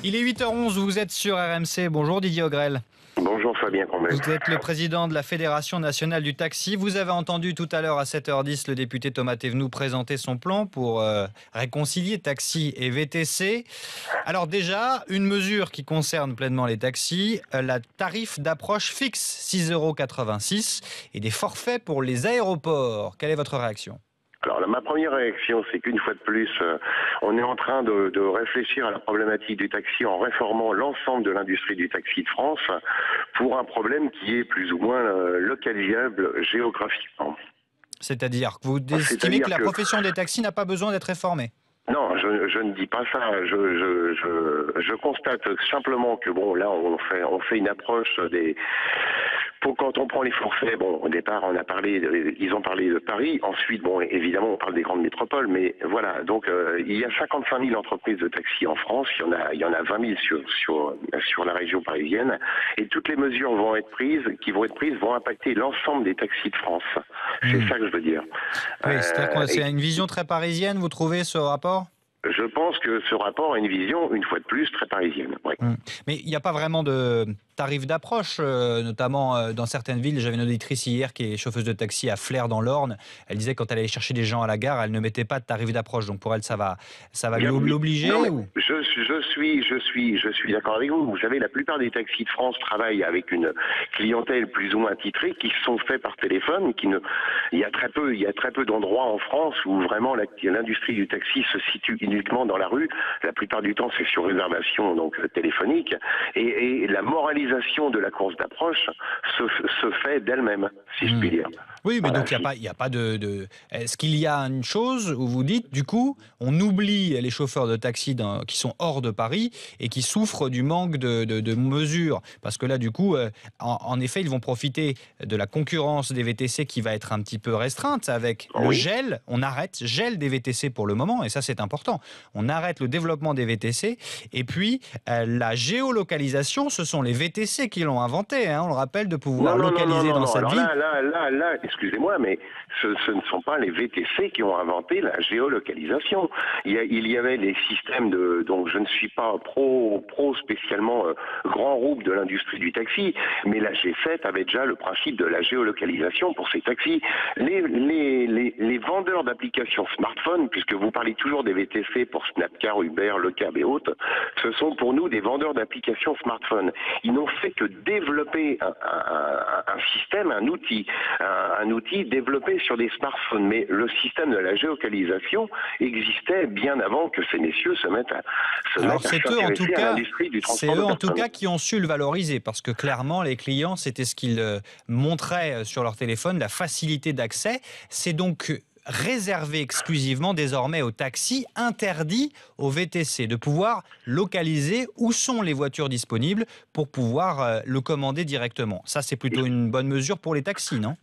Il est 8h11, vous êtes sur RMC. Bonjour Didier Ogrel. Bonjour Fabien Combet. Vous êtes le président de la Fédération nationale du taxi. Vous avez entendu tout à l'heure à 7h10 le député Thomas Thévenoud présenter son plan pour réconcilier taxi et VTC. Alors déjà, une mesure qui concerne pleinement les taxis, la tarif d'approche fixe, 6,86 € et des forfaits pour les aéroports. Quelle est votre réaction ? Alors ma première réaction, c'est qu'une fois de plus, on est en train de réfléchir à la problématique du taxi en réformant l'ensemble de l'industrie du taxi de France pour un problème qui est plus ou moins localisable géographiquement. C'est-à-dire que vous estimez que la profession des taxis n'a pas besoin d'être réformée ? Non, je ne dis pas ça. Je constate simplement que bon, là, on fait une approche des. Quand on prend les forfaits, bon, au départ, ils ont parlé de Paris. Ensuite, bon, évidemment, on parle des grandes métropoles, mais voilà. Donc, il y a 55 000 entreprises de taxi en France. Il y en a 20 000 sur la région parisienne. Et toutes les mesures qui vont être prises vont impacter l'ensemble des taxis de France. C'est ça que je veux dire. Oui, c'est une vision très parisienne, vous trouvez, ce rapport ? Je pense que ce rapport a une vision, une fois de plus, très parisienne. Oui. Mais il n'y a pas vraiment de tarif d'approche, notamment dans certaines villes. J'avais une auditrice hier qui est chauffeuse de taxi à Flers dans l'Orne. Elle disait que quand elle allait chercher des gens à la gare, elle ne mettait pas de tarif d'approche. Donc pour elle, ça va l'obliger ou... Je suis d'accord avec vous. Vous savez, la plupart des taxis de France travaillent avec une clientèle plus ou moins titrée qui sont faits par téléphone. Il y a très peu d'endroits en France où vraiment l'industrie du taxi se situe uniquement dans la rue. La plupart du temps, c'est sur réservation donc téléphonique. Et la moralisation de la course d'approche se fait d'elle-même, si je puis dire. Oui, mais voilà, donc il n'y a pas de... Est-ce qu'il y a une chose où vous dites, du coup, on oublie les chauffeurs de taxi qui sont hors de Paris et qui souffrent du manque de mesures? Parce que là, du coup, en effet, ils vont profiter de la concurrence des VTC qui va être un petit peu restreinte avec le gel. On arrête gel des VTC pour le moment, et ça, c'est important. On arrête le développement des VTC. Et puis, la géolocalisation, ce sont les VTC qui l'ont inventé, hein, on le rappelle, de pouvoir localiser dans cette ville. Là, excusez-moi, mais ce ne sont pas les VTC qui ont inventé la géolocalisation. Il y avait les systèmes donc je ne suis pas pro spécialement grand groupe de l'industrie du taxi, mais la G7 avait déjà le principe de la géolocalisation pour ces taxis. Les vendeurs d'applications smartphone, puisque vous parlez toujours des VTC pour Snapcar, Uber, Locab et autres, ce sont pour nous des vendeurs d'applications smartphone. Ils n'ont fait que développer un système, un outil développé sur des smartphones. Mais le système de la géolocalisation existait bien avant que ces messieurs se mettent à s'intéresser à l'industrie du transport de personnes. C'est eux en tout cas qui ont su le valoriser, parce que clairement les clients, c'était ce qu'ils montraient sur leur téléphone, la facilité d'accès. C'est donc réservé exclusivement désormais aux taxis, interdit aux VTC de pouvoir localiser où sont les voitures disponibles pour pouvoir le commander directement. Ça, c'est plutôt une bonne mesure pour les taxis, non ?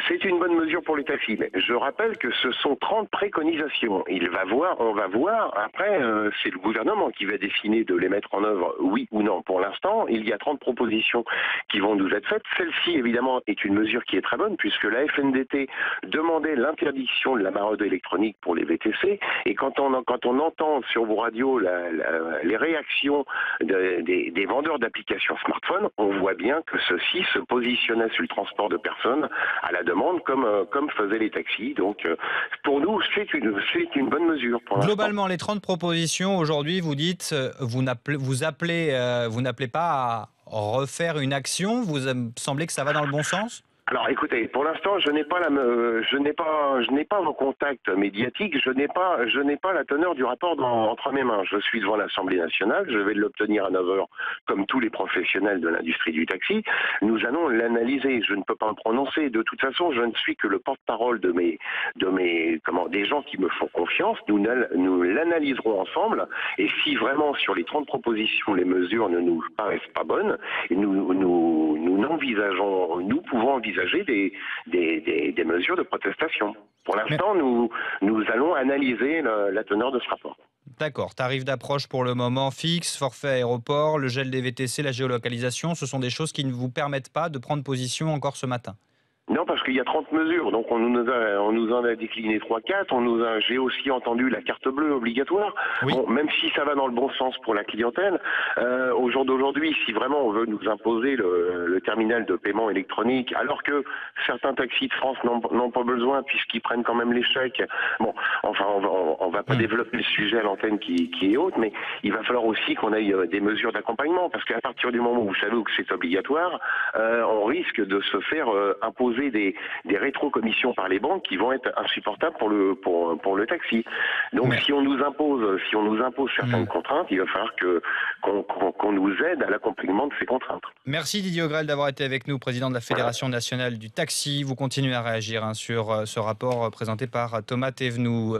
C'est une bonne mesure pour les taxis, mais je rappelle que ce sont 30 préconisations. On va voir. Après, c'est le gouvernement qui va décider de les mettre en œuvre, oui ou non. Pour l'instant, il y a 30 propositions qui vont nous être faites. Celle-ci, évidemment, est une mesure qui est très bonne, puisque la FNDT demandait l'interdiction de la maraude électronique pour les VTC. Et quand on entend sur vos radios les réactions des vendeurs d'applications smartphones, on voit bien que ceux-ci se positionnaient sur le transport de personnes à la demande comme faisaient les taxis. Donc pour nous, c'est une bonne mesure pour l'instant. Globalement, les 30 propositions aujourd'hui, vous dites, vous n'appelez pas à refaire une action, vous semblez que ça va dans le bon sens ? Alors écoutez, pour l'instant, je n'ai pas vos contacts médiatiques, je n'ai pas la teneur du rapport entre mes mains. Je suis devant l'Assemblée nationale, je vais l'obtenir à 9h comme tous les professionnels de l'industrie du taxi. Nous allons l'analyser, je ne peux pas me prononcer. De toute façon, je ne suis que le porte-parole des gens qui me font confiance. Nous l'analyserons ensemble, et si vraiment sur les 30 propositions, les mesures ne nous paraissent pas bonnes, nous pouvons envisager des mesures de protestation. Pour l'instant, nous allons analyser la teneur de ce rapport. D'accord. Tarif d'approche pour le moment fixe, forfait aéroport, le gel des VTC, la géolocalisation, ce sont des choses qui ne vous permettent pas de prendre position encore ce matin. Non, parce qu'il y a 30 mesures, donc on nous en a décliné 3-4. J'ai aussi entendu la carte bleue obligatoire. Oui. Bon, même si ça va dans le bon sens pour la clientèle, au jour d'aujourd'hui, si vraiment on veut nous imposer le terminal de paiement électronique, alors que certains taxis de France n'ont pas besoin puisqu'ils prennent quand même les chèques. Bon, enfin, on va pas développer le sujet à l'antenne qui est haute, mais il va falloir aussi qu'on ait des mesures d'accompagnement, parce qu'à partir du moment où vous savez que c'est obligatoire, on risque de se faire imposer des rétrocommissions par les banques qui vont être insupportables pour le taxi. Donc si on nous impose certaines contraintes, il va falloir qu'on nous aide à l'accompagnement de ces contraintes. Merci Didier Ogrel d'avoir été avec nous, président de la Fédération nationale du taxi. Vous continuez à réagir sur ce rapport présenté par Thomas Thévenoud.